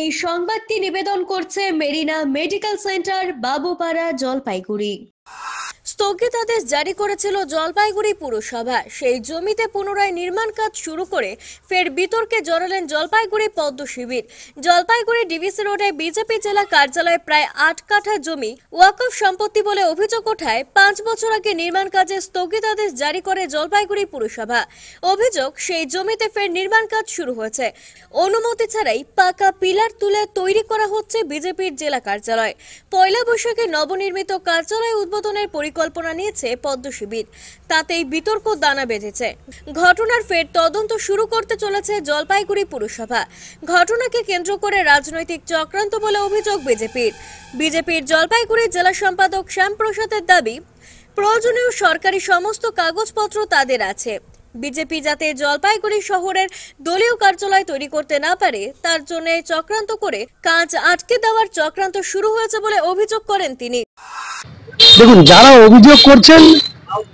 এই সংবাদটি নিবেদন করছে মেরিনা মেডিকেল সেন্টার, বাবুপাড়া, জলপাইগুড়ি। স্থগিতাদেশ জারি করেছিল জলপাইগুড়ি পুরসভা। সেই জমিতে পুনরায় নির্মাণ কাজ শুরু করে ফের বিতর্কে জড়ালেন জলপাইগুড়ি পদ্ম শিবির। জলপাইগুড়ি ডিভিসি রোডে বিজেপি জেলা কার্যালয়ে প্রায় ৮ কাঠা জমি ওয়াকফ সম্পত্তি বলে অভিযোগ ওঠায় ৫ বছর আগে নির্মাণ কাজে স্থগিতাদেশ জারি করে জলপাইগুড়ি পুরসভা। অভিযোগ, সেই জমিতে ফের নির্মাণ কাজ শুরু হয়েছে। অনুমতি ছাড়াই পাকা পিলার তুলে তৈরি করা হচ্ছে বিজেপির জেলা কার্যালয়। পয়লা বৈশাখে নবনির্মিত কার্যালয় উদ্বোধনের পরিকল্পনা নিয়েছে পদ্ম শিবির। তাতেই বিতর্ক দানা বেঁধেছে। ঘটনার ফের তদন্ত শুরু করতে চলেছে জলপাইগুড়ি পুরসভা। ঘটনাকে কেন্দ্র করে রাজনৈতিক চক্রান্ত বলে অভিযোগ বিজেপির জলপাইগুড়ি জেলা সম্পাদক শ্যামপ্রসাদের দাবি, প্রয়োজনীয় সরকারি সমস্ত কাগজপত্র তাদের আছে। বিজেপি যাতে জলপাইগুড়ি শহরের দলীয় কার্যালয় তৈরি করতে না পারে, তার জন্য চক্রান্ত করে কাজ আটকে দেওয়ার চক্রান্ত শুরু হয়েছে বলে অভিযোগ করেন তিনি। দেখুন, যারা অভিযোগ করছেন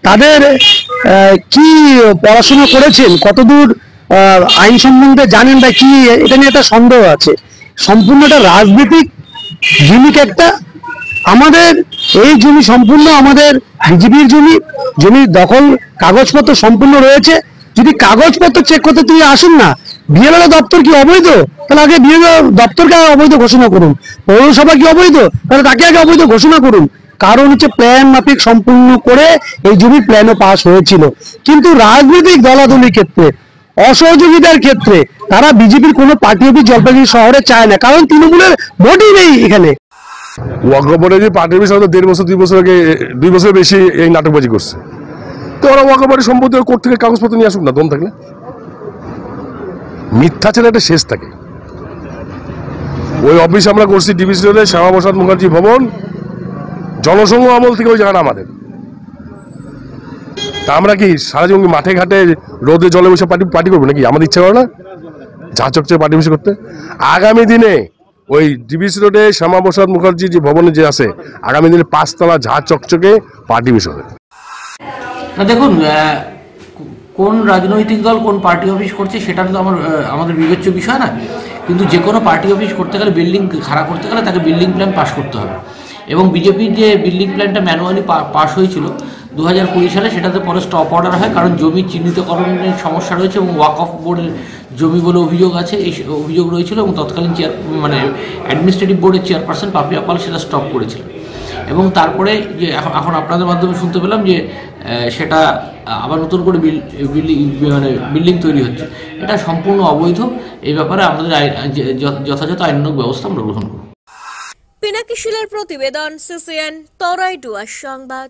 তাদের কি পড়াশোনা করেছেন, কতদূর আইন সম্বন্ধে জানেন বা কি, এটা নিয়ে একটা সন্দেহ আছে। সম্পূর্ণ একটা রাজনৈতিক জিনিস। একটা আমাদের এই জমি সম্পূর্ণ আমাদের বিজেপির জমি দখল, কাগজপত্র সম্পূর্ণ রয়েছে। যদি কাগজপত্র চেক করতে তিনি আসুন না, বিএলআর দপ্তর কি অবৈধ? তাহলে আগে বিএলআর দপ্তরকে অবৈধ ঘোষণা করুন। পৌরসভা কি অবৈধ? তাহলে তাকে আগে অবৈধ ঘোষণা করুন। কারণ হচ্ছে প্ল্যান মাফিক সম্পূর্ণ করে এই জমির প্ল্যানও পাস হয়েছিল। কিন্তু রাজনৈতিক দলাদলির ক্ষেত্রে, অসহযোগিতার ক্ষেত্রে তারা বিজেপির কোনো পার্টি অফিস জলপাইগুড়ি শহরে চায় না, কারণ তৃণমূলের ভোটই নেই এখানে। ওয়াকফ বোর্ডে যে পার্টি অফিস হয়তো 1.5 বছর 2 বছর আগে, 2 বছর বেশি এই নাটকবাজি করছে। তো ওরা ওয়াকফ বোর্ডের সম্পত্তি কোর্ট থেকে কাগজপত্র নিয়ে আসুক না, দম থাকলে। মিথ্যা ছেলে একটা শেষ থাকে। ওই অফিস আমরা করছি ডিভিসি রোডে শ্যামাপ্রসাদ মুখার্জি ভবন, জনসংঘ আমল থেকে ওই জায়গাটা আমাদের। তা আমরা কি সারা জীবন মাঠে ঘাটে রোদে জলে বসে পার্টি করবো নাকি? আমাদের ইচ্ছা করে না ঝা চকচকে পার্টি বসে করতে? আগামী দিনে ওই ডিভিসি রোডে শ্যামাপ্রসাদ মুখার্জি যে ভবনে যে আছে, আগামী দিনে 5 তলা ঝা চকচকে পার্টি অফিস হবে। দেখুন, কোন রাজনৈতিক দল কোন পার্টি অফিস করছে সেটা তো আমাদের বিবেচ্য বিষয় না। কিন্তু যে কোনো পার্টি অফিস করতে গেলে, বিল্ডিং খাড়া করতে গেলে তাকে বিল্ডিং প্ল্যান পাস করতে হবে। এবং বিজেপির যে বিল্ডিং প্ল্যানটা ম্যানুয়ালি পাস হয়েছিল 2020 সালে, সেটাতে পরে স্টপ অর্ডার হয়, কারণ জমি চিহ্নিতকরণের সমস্যা রয়েছে এবং ওয়াকফ বোর্ডের জমি বলে অভিযোগ আছে, এই অভিযোগ রয়েছিল। এবং তৎকালীন অ্যাডমিনিস্ট্রেটিভ বোর্ডের চেয়ারপারসন পাপিয়া পাল সেটা স্টপ করেছিলেন। এবং তারপরে যে এখন আপনাদের মাধ্যমে শুনতে পেলাম যে সেটা আবার নতুন করে বিল্ডিং তৈরি হচ্ছে। এটা সম্পূর্ণ অবৈধ। এই ব্যাপারে আমাদের যথাযথ আইনানুগ ব্যবস্থা আমরা গ্রহণ করব। পিনাকি শীলের প্রতিবেদন, সিসিএন, তরাই ডুয়ার সংবাদ।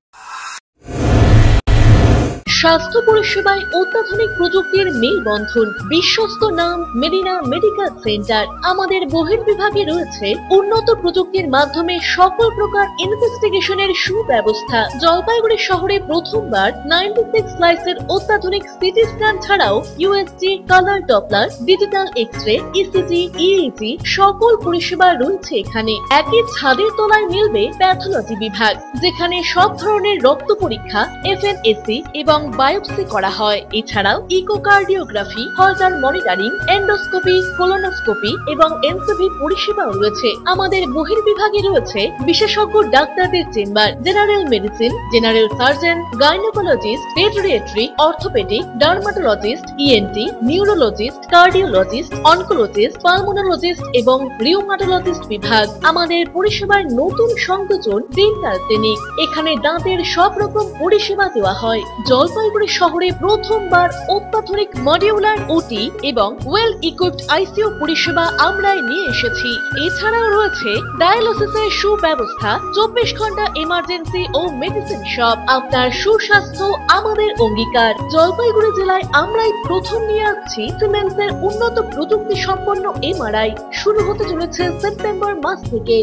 স্বাস্থ্য পরিষেবায় অত্যাধুনিক প্রযুক্তির মেলবন্ধন, বিশ্বস্ত নাম মেরিনা মেডিকেল সেন্টার। আমাদের বহির্বিভাগে রয়েছে উন্নত প্রযুক্তির মাধ্যমে সকল প্রকার ইনভেস্টিগেশনের সুব্যবস্থা। জলপাইগুড়ি শহরে প্রথমবার 96 স্লাইসের অত্যাধুনিক সিটি স্ক্যান ছাড়াও USG, colour Doppler, digital X-ray, ECG, EEG সকল পরিষেবা রয়েছে এখানে। একই ছাদের তলায় মিলবে প্যাথোলজি বিভাগ, যেখানে সব ধরনের রক্ত পরীক্ষা, এফএনএসি এবং বায়োপসি করা হয়। এছাড়াও ইকোকার্ডিওগ্রাফি, হলটার মনিটরিং, এন্ডোস্কোপি, কোলোনোস্কোপি এবং এনসিভি পরিষেবাও রয়েছে। আমাদের বহির্বিভাগে রয়েছে বিশেষজ্ঞ ডাক্তারদের chamber, general medicine, general surgeon, gynaecologist, পেডিয়াট্রি, orthopaedic, dermatologist, ENT, neurologist, cardiologist, oncologist, pulmonologist এবং রিউমাটোলজিস্ট বিভাগ। আমাদের পরিষেবার নতুন সংযোজন ডেন্টাল ক্লিনিক। এখানে দাঁতের সব রকম পরিষেবা দেওয়া হয়। জলপাইগুড়ি শহরে প্রথমবার অত্যাধুনিক মডিউলার ওটি এবং ওয়েল ইকুইপড আইসিইউ পরিষেবা আমরাই নিয়ে এসেছি। এছাড়াও রয়েছে ডায়ালিসিসের সুব্যবস্থা, 24 ঘন্টা এমার্জেন্সি ও মেডিসিন শপ। আপনার সুস্বাস্থ্য আমাদের অঙ্গীকার। জলপাইগুড়ি জেলায় আমরাই প্রথম নিয়ে আসছি সিমেন্সের উন্নত প্রযুক্তি সম্পন্ন এমআরআই। শুরু হতে চলেছে সেপ্টেম্বর মাস থেকে।